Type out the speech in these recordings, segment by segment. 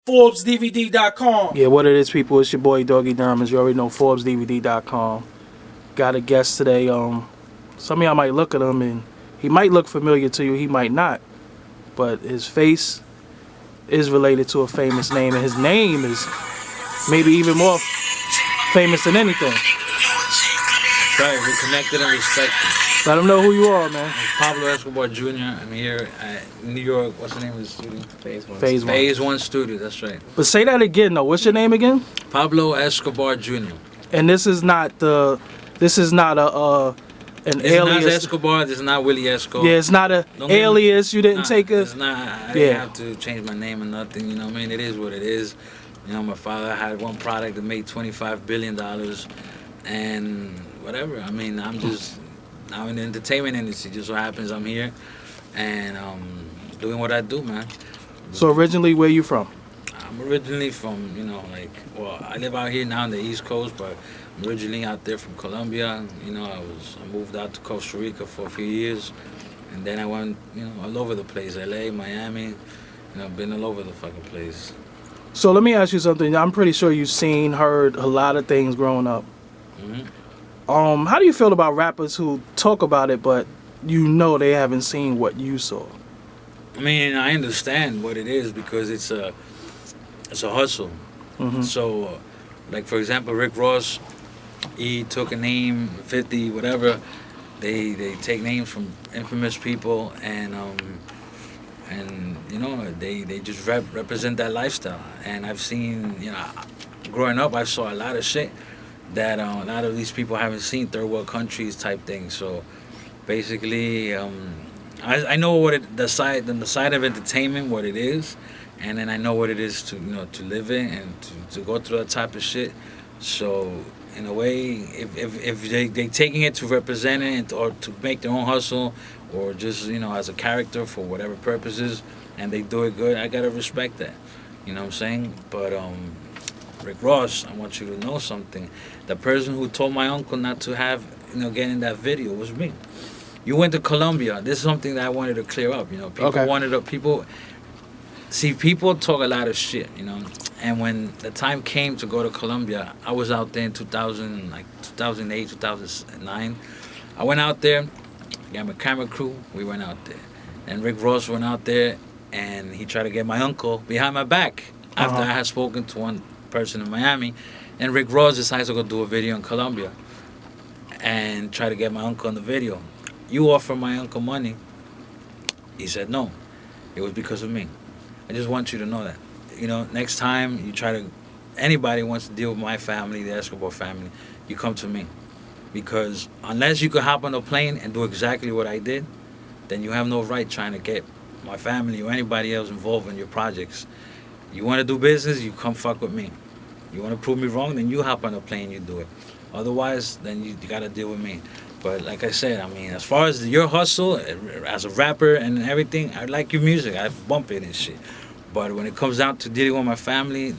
FORBEZDVD.com. Yeah, what it is, people, it's your boy Doggy Diamonds. You already know ForbesDVD.com. Got a guest today. Some of y'all might look at him and he might look familiar to you, he might not. But his face is related to a famous name, and his name is maybe even more famous than anything. Right, we're connected and respected. Let him know who you are, man. It's Pablo Escobar Jr. I'm here at New York. What's the name of the studio? Phase 1. Phase 1 Studio, that's right. But say that again, though. What's your name again? Pablo Escobar Jr. And this is not an It's alias. not Escobar, this is not Willie Escobar. Yeah, it's not an alias. You didn't take a. It's not, I didn't have to change my name or nothing, you know what I mean? It is what it is. You know, my father had one product that made $25 billion and whatever. I mean, I'm in the entertainment industry. Just so happens I'm here and doing what I do, man. So originally, where you from? I'm originally from, I live out here now on the East Coast, but I'm originally out there from Colombia. You know, I moved out to Costa Rica for a few years, and then I went, all over the place, LA, Miami, been all over the fucking place. So let me ask you something. I'm pretty sure you've heard a lot of things growing up. Mm-hmm. How do you feel about rappers who talk about it, but they haven't seen what you saw? I mean, I understand what it is because it's a hustle. Mm-hmm. So, like for example, Rick Ross, he took a name, 50, whatever. They take names from infamous people and they just represent that lifestyle. And I've seen, growing up, I saw a lot of shit that a lot of these people haven't seen, third world countries type thing. So basically, I know what the side of entertainment, what it is, and then I know what it is to live in and to go through that type of shit. So in a way, if they taking it to represent it or to make their own hustle or just as a character for whatever purposes, and they do it good, I gotta respect that. You know what I'm saying? But Rick Ross, I want you to know something. The person who told my uncle not to have get in that video was me. You went to Colombia. This is something that I wanted to clear up. People talk a lot of shit, And when the time came to go to Colombia, I was out there in 2008, 2009. I went out there, got my camera crew, we went out there. And Rick Ross went out there and he tried to get my uncle behind my back after I had spoken to one person in Miami. And Rick Ross decides to go do a video in Colombia and try to get my uncle in the video. You offer my uncle money. He said no. It was because of me. I just want you to know that. Next time anybody wants to deal with my family, the Escobar family, you come to me. Because unless you could hop on a plane and do exactly what I did, then you have no right trying to get my family or anybody else involved in your projects. You want to do business, you come fuck with me. You want to prove me wrong, then you hop on a plane, you do it. Otherwise, then you got to deal with me. But like I said, I mean, as far as your hustle as a rapper and everything, I like your music. I bump it and shit. But when it comes down to dealing with my family,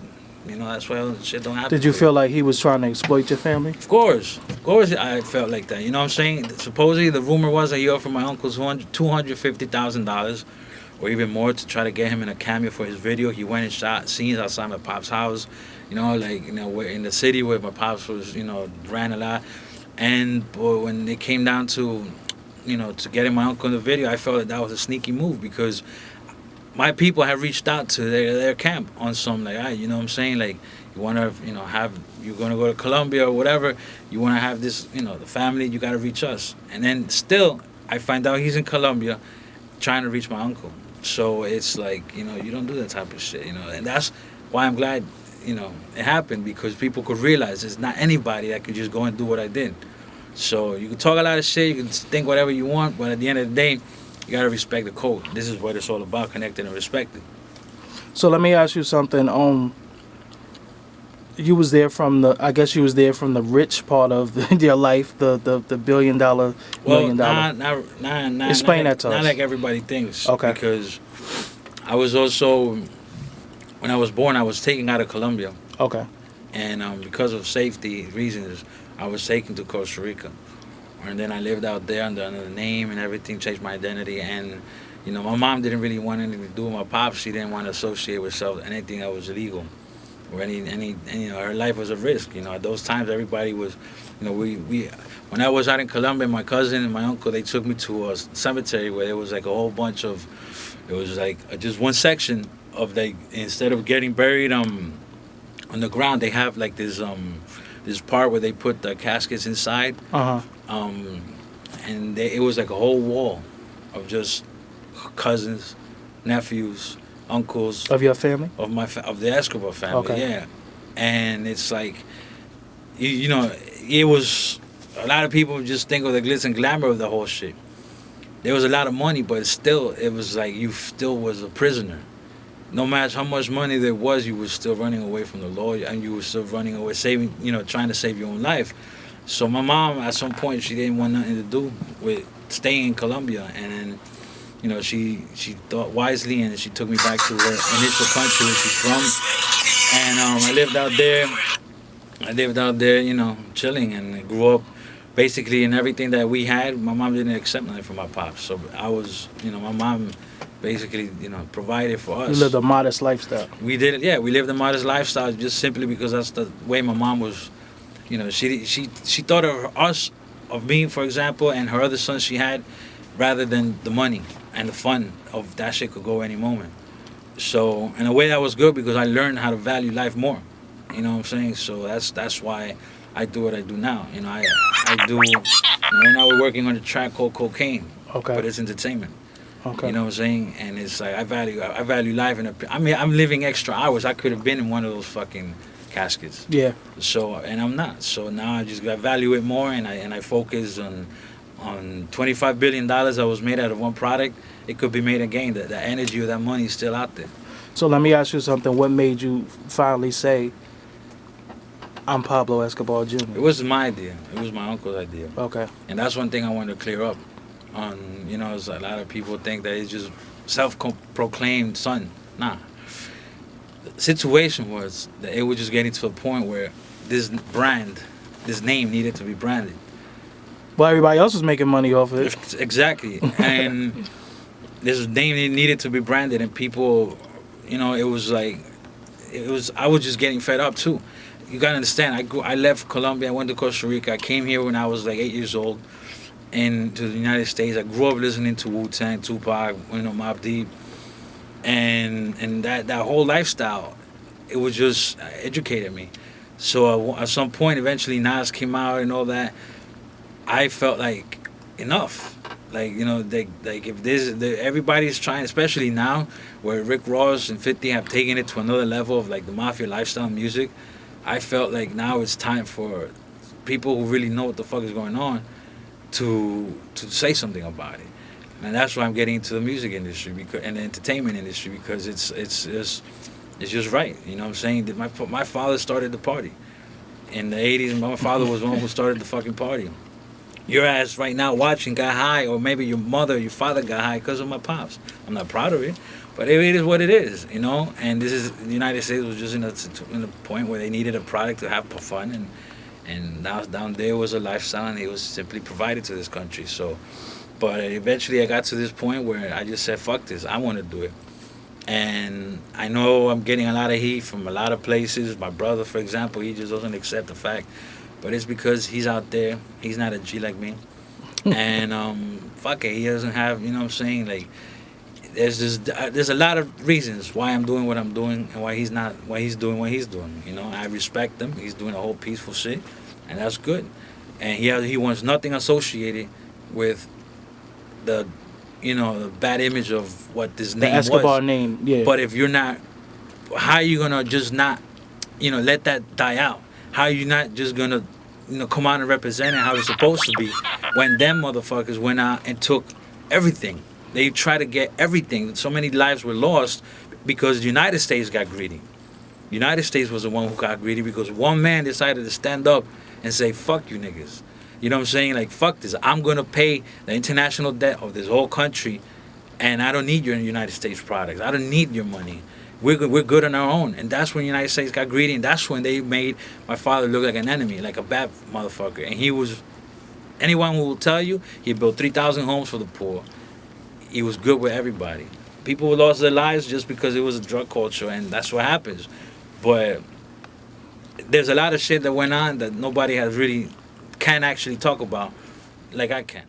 that's why all the shit don't happen. Did you feel like he was trying to exploit your family? Of course I felt like that. You know what I'm saying? Supposedly the rumor was that he offered my uncle $250,000 or even more to try to get him in a cameo for his video. He went and shot scenes outside my pop's house, we're in the city where my pops was, ran a lot. And when it came down to, to getting my uncle in the video, I felt that was a sneaky move because my people had reached out to their camp on some you know what I'm saying? Like, you want to, you're going to go to Colombia or whatever, you want to have this, the family, you got to reach us. And then still, I find out he's in Colombia trying to reach my uncle. So it's like, you don't do that type of shit, And that's why I'm glad, it happened because people could realize it's not anybody that could just go and do what I did. So you can talk a lot of shit, you can think whatever you want, but at the end of the day, you gotta respect the code. This is what it's all about, connecting and respecting. So let me ask you something. You was there from the rich part of your life, the $1 billion, $1 million. Nah. Explain that to us. Not like everybody thinks. Okay. Because I was also, when I was born, I was taken out of Colombia. Okay. And because of safety reasons, I was taken to Costa Rica. And then I lived out there under another name and everything, changed my identity. And, You know, my mom didn't really want anything to do with my pops. She didn't want to associate with anything that was illegal, or any you know, her life was a risk. You know, at those times everybody was, you know, we when I was out in Colombia, my cousin and my uncle, they took me to a cemetery where there was like a whole bunch of, it was like just one section of, like, instead of getting buried on the ground, they have like this part where they put the caskets inside. Uh-huh. And it was like a whole wall of just cousins, nephews, uncles Of your family? of the Escobar family. Okay. Yeah, and it's like, you know, it was, a lot of people just think of the glitz and glamour of the whole shit. There was a lot of money, but still, it was like you still was a prisoner. No matter how much money there was, you were still running away from the law, and you were still running away, saving, you know, trying to save your own life. So my mom, at some point, she didn't want nothing to do with staying in Colombia, and then, you know, she thought wisely, and she took me back to her initial country where she's from, and I lived out there. You know, chilling, and grew up basically in everything that we had. My mom didn't accept nothing from my pops, so I was, you know, my mom basically, you know, provided for us. You lived a modest lifestyle. We did it, yeah. We lived a modest lifestyle just simply because that's the way my mom was. You know, she thought of us, of me, for example, and her other sons she had, rather than the money and the fun of that shit could go any moment. So in a way that was good because I learned how to value life more. You know what I'm saying? So that's why I do what I do now. You know, I do. You know, right now we're working on a track called Cocaine, Okay. but it's entertainment. Okay. You know what I'm saying? And it's like I value life, and I mean I'm living extra hours. I could have been in one of those fucking caskets. Yeah. So, and I'm not. So now I just value it more, and I focus on $25 billion that was made out of one product. It could be made again. The energy of that money is still out there. So let me ask you something. What made you finally say, I'm Pablo Escobar Jr.? It wasn't my idea. It was my uncle's idea. Okay. And that's one thing I wanted to clear up. On, you know, a lot of people think that it's just self-proclaimed son. Nah. The situation was that it was just getting to a point where this brand, this name needed to be branded. Well, everybody else was making money off of it. Exactly. And this name needed to be branded, and people, you know, it was like, I was just getting fed up too. You gotta understand, I left Colombia, I went to Costa Rica, I came here when I was like 8 years old, and to the United States. I grew up listening to Wu-Tang, Tupac, you know, Mobb Deep, and that whole lifestyle, it was just educated me. So at some point, eventually Nas came out and all that. I felt like enough. Like, you know, like if everybody's trying, especially now, where Rick Ross and 50 have taken it to another level of like the mafia lifestyle music. I felt like now it's time for people who really know what the fuck is going on to say something about it. And that's why I'm getting into the music industry and the entertainment industry, because it's just right. You know what I'm saying? My father started the party in the 80s. My father was the one who started the fucking party. Your ass right now watching got high, or maybe your mother or your father got high because of my pops. I'm not proud of it, but it is what it is, you know. And this is, the United States was just in a point where they needed a product to have fun, and now down there was a lifestyle, and it was simply provided to this country. So, but eventually I got to this point where I just said, fuck this, I want to do it. And I know I'm getting a lot of heat from a lot of places. My brother, for example, he just doesn't accept the fact. But it's because he's out there. He's not a G like me. And fuck it, he doesn't have, you know what I'm saying? Like, there's a lot of reasons why I'm doing what I'm doing and why he's doing what he's doing. You know, I respect him. He's doing a whole peaceful shit, and that's good. And he wants nothing associated with the, you know, the bad image of what this name was. The Escobar name, yeah. But if you're not, how are you gonna just not, you know, let that die out? How are you not just gonna, you know, come out and represent it how it's supposed to be, when them motherfuckers went out and took everything? They tried to get everything. So many lives were lost because the United States got greedy. The United States was the one who got greedy because one man decided to stand up and say, fuck you niggas. You know what I'm saying? Like, fuck this. I'm going to pay the international debt of this whole country, and I don't need your United States products. I don't need your money. We're good on our own. And that's when the United States got greedy, and that's when they made my father look like an enemy, like a bad motherfucker. And he was, anyone who will tell you, he built 3,000 homes for the poor. he was good with everybody. People lost their lives just because it was a drug culture, and that's what happens. But there's a lot of shit that went on that nobody has really can actually talk about like I can.